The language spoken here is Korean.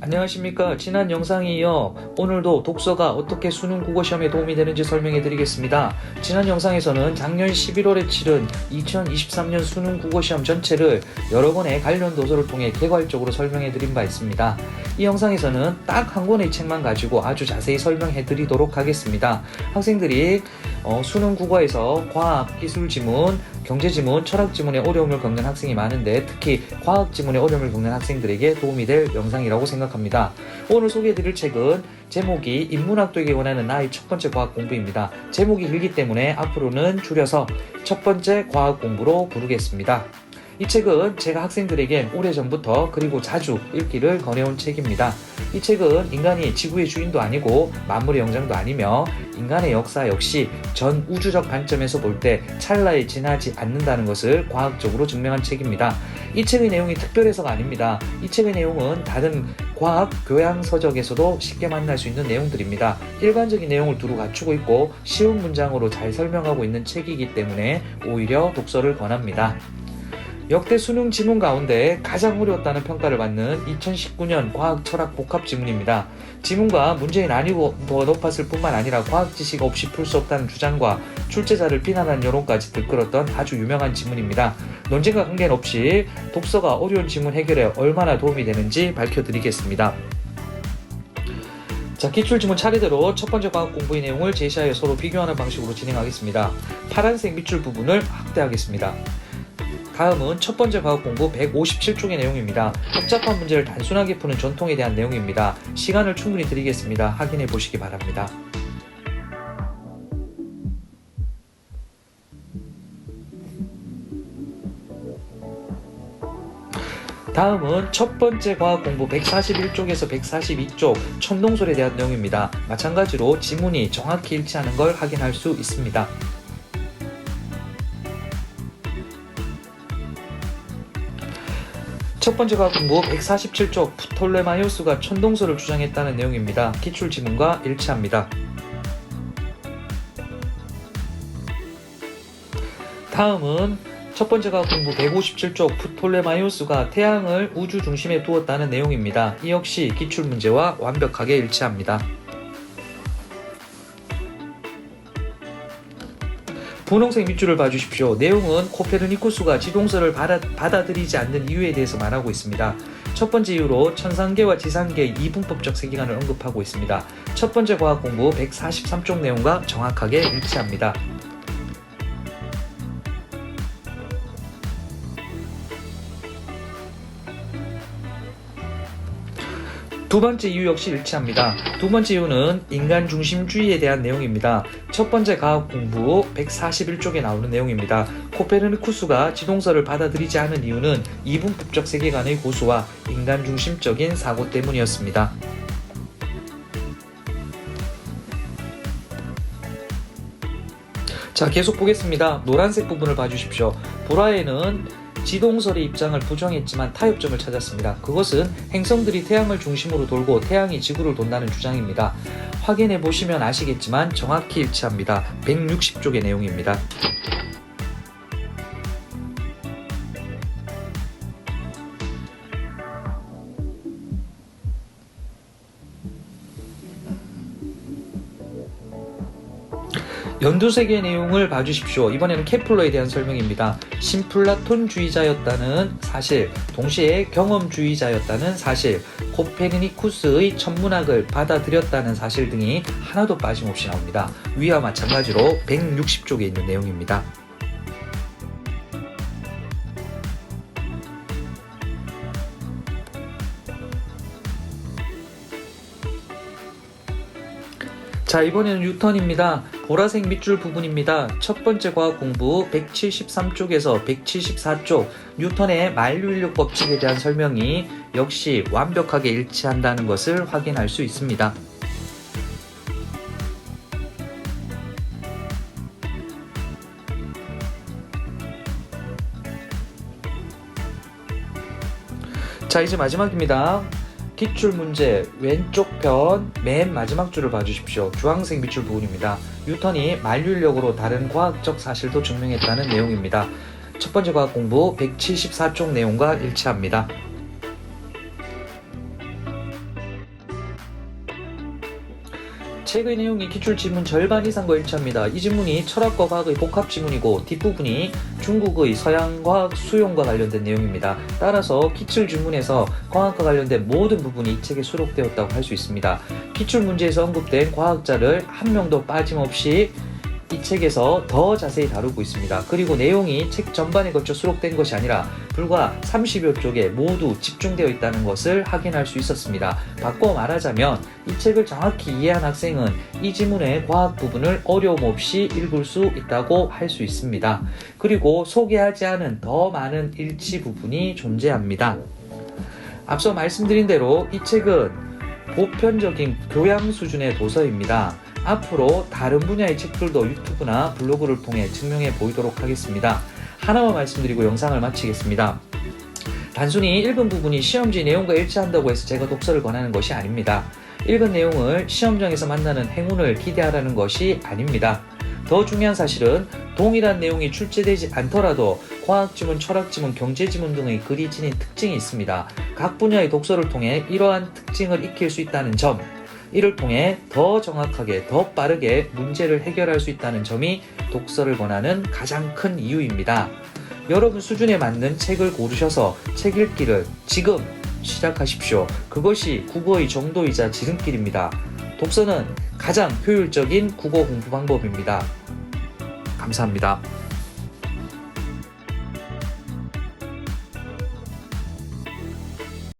안녕하십니까. 지난 영상에 이어 오늘도 독서가 어떻게 수능 국어시험에 도움이 되는지 설명해 드리겠습니다. 지난 영상에서는 작년 11월에 치른 2023년 수능 국어시험 전체를 여러 권의 관련 도서를 통해 개괄적으로 설명해 드린 바 있습니다. 이 영상에서는 딱 한 권의 책만 가지고 아주 자세히 설명해 드리도록 하겠습니다. 학생들이 수능 국어에서 과학, 기술 지문, 경제 지문, 철학 지문에 어려움을 겪는 학생이 많은데 특히 과학 지문에 어려움을 겪는 학생들에게 도움이 될 영상이라고 생각합니다. 오늘 소개해드릴 책은 제목이 인문학도에게 원하는 나의 첫 번째 과학 공부입니다. 제목이 길기 때문에 앞으로는 줄여서 첫 번째 과학 공부로 부르겠습니다. 이 책은 제가 학생들에게 오래전부터 그리고 자주 읽기를 권해온 책입니다. 이 책은 인간이 지구의 주인도 아니고 만물의 영장도 아니며 인간의 역사 역시 전 우주적 관점에서 볼 때 찰나에 지나지 않는다는 것을 과학적으로 증명한 책입니다. 이 책의 내용이 특별해서가 아닙니다. 이 책의 내용은 다른 과학 교양 서적에서도 쉽게 만날 수 있는 내용들입니다. 일반적인 내용을 두루 갖추고 있고 쉬운 문장으로 잘 설명하고 있는 책이기 때문에 오히려 독서를 권합니다. 역대 수능 지문 가운데 가장 어려웠다는 평가를 받는 2019년 과학 철학 복합 지문입니다. 지문과 문제의 난이도가 높았을 뿐만 아니라 과학 지식 없이 풀 수 없다는 주장과 출제자를 비난하는 여론까지 들끓었던 아주 유명한 지문입니다. 논쟁과 관계는 없이 독서가 어려운 지문 해결에 얼마나 도움이 되는지 밝혀드리겠습니다. 자, 기출지문 차례대로 첫 번째 과학 공부의 내용을 제시하여 서로 비교하는 방식으로 진행하겠습니다. 파란색 밑줄 부분을 확대하겠습니다. 다음은 첫 번째 과학 공부 157쪽의 내용입니다. 복잡한 문제를 단순하게 푸는 전통에 대한 내용입니다. 시간을 충분히 드리겠습니다. 확인해 보시기 바랍니다. 다음은 첫 번째 과학 공부 141쪽에서 142쪽 천동설에 대한 내용입니다. 마찬가지로 지문이 정확히 일치하는 걸 확인할 수 있습니다. 첫 번째 과학 공부 147쪽 프톨레마이오스가 천동설을 주장했다는 내용입니다. 기출 지문과 일치합니다. 다음은 첫 번째 과학 공부 157쪽 프톨레마이오스가 태양을 우주 중심에 두었다는 내용입니다. 이 역시 기출 문제와 완벽하게 일치합니다. 분홍색 밑줄을 봐주십시오. 내용은 코페르니쿠스가 지동설을 받아들이지 않는 이유에 대해서 말하고 있습니다. 첫 번째 이유로 천상계와 지상계의 이분법적 세계관을 언급하고 있습니다. 첫 번째 과학 공부 143쪽 내용과 정확하게 일치합니다. 두 번째 이유 역시 일치합니다. 두 번째 이유는 인간 중심주의에 대한 내용입니다. 첫 번째 과학 공부 141쪽에 나오는 내용입니다. 코페르니쿠스가 지동설을 받아들이지 않은 이유는 이분법적 세계관의 고수와 인간 중심적인 사고 때문이었습니다. 자, 계속 보겠습니다. 노란색 부분을 봐주십시오. 보라에는 지동설의 입장을 부정했지만 타협점을 찾았습니다. 그것은 행성들이 태양을 중심으로 돌고 태양이 지구를 돈다는 주장입니다. 확인해 보시면 아시겠지만 정확히 일치합니다. 160쪽의 내용입니다. 연두색의 내용을 봐주십시오. 이번에는 케플러에 대한 설명입니다. 신플라톤주의자였다는 사실, 동시에 경험주의자였다는 사실, 코페르니쿠스의 천문학을 받아들였다는 사실 등이 하나도 빠짐없이 나옵니다. 위와 마찬가지로 160쪽에 있는 내용입니다. 자, 이번에는 뉴턴입니다. 보라색 밑줄 부분입니다. 첫 번째 과학 공부 173쪽에서 174쪽 뉴턴의 만류인력 법칙에 대한 설명이 역시 완벽하게 일치한다는 것을 확인할 수 있습니다. 자, 이제 마지막입니다. 기출문제 왼쪽 편 맨 마지막 줄을 봐주십시오. 주황색 밑줄 부분입니다. 뉴턴이 만류인력으로 다른 과학적 사실도 증명했다는 내용입니다. 첫 번째 과학 공부 174쪽 내용과 일치합니다. 책의 내용이 기출지문 절반 이상과 일치합니다. 이 지문이 철학과 과학의 복합지문이고 뒷부분이 중국의 서양과학 수용과 관련된 내용입니다. 따라서 기출지문에서 과학과 관련된 모든 부분이 이 책에 수록되었다고 할 수 있습니다. 기출문제에서 언급된 과학자를 한 명도 빠짐없이 이 책에서 더 자세히 다루고 있습니다. 그리고 내용이 책 전반에 걸쳐 수록된 것이 아니라 불과 30여 쪽에 모두 집중되어 있다는 것을 확인할 수 있었습니다. 바꿔 말하자면 이 책을 정확히 이해한 학생은 이 지문의 과학 부분을 어려움 없이 읽을 수 있다고 할 수 있습니다. 그리고 소개하지 않은 더 많은 일치 부분이 존재합니다. 앞서 말씀드린 대로 이 책은 보편적인 교양 수준의 도서입니다. 앞으로 다른 분야의 책들도 유튜브나 블로그를 통해 증명해 보이도록 하겠습니다. 하나만 말씀드리고 영상을 마치겠습니다. 단순히 읽은 부분이 시험지 내용과 일치한다고 해서 제가 독서를 권하는 것이 아닙니다. 읽은 내용을 시험장에서 만나는 행운을 기대하라는 것이 아닙니다. 더 중요한 사실은 동일한 내용이 출제되지 않더라도 과학지문, 철학지문, 경제지문 등의 글이 지닌 특징이 있습니다. 각 분야의 독서를 통해 이러한 특징을 익힐 수 있다는 점, 이를 통해 더 정확하게, 더 빠르게 문제를 해결할 수 있다는 점이 독서를 권하는 가장 큰 이유입니다. 여러분 수준에 맞는 책을 고르셔서 책 읽기를 지금 시작하십시오. 그것이 국어의 정도이자 지름길입니다. 독서는 가장 효율적인 국어 공부 방법입니다. 감사합니다.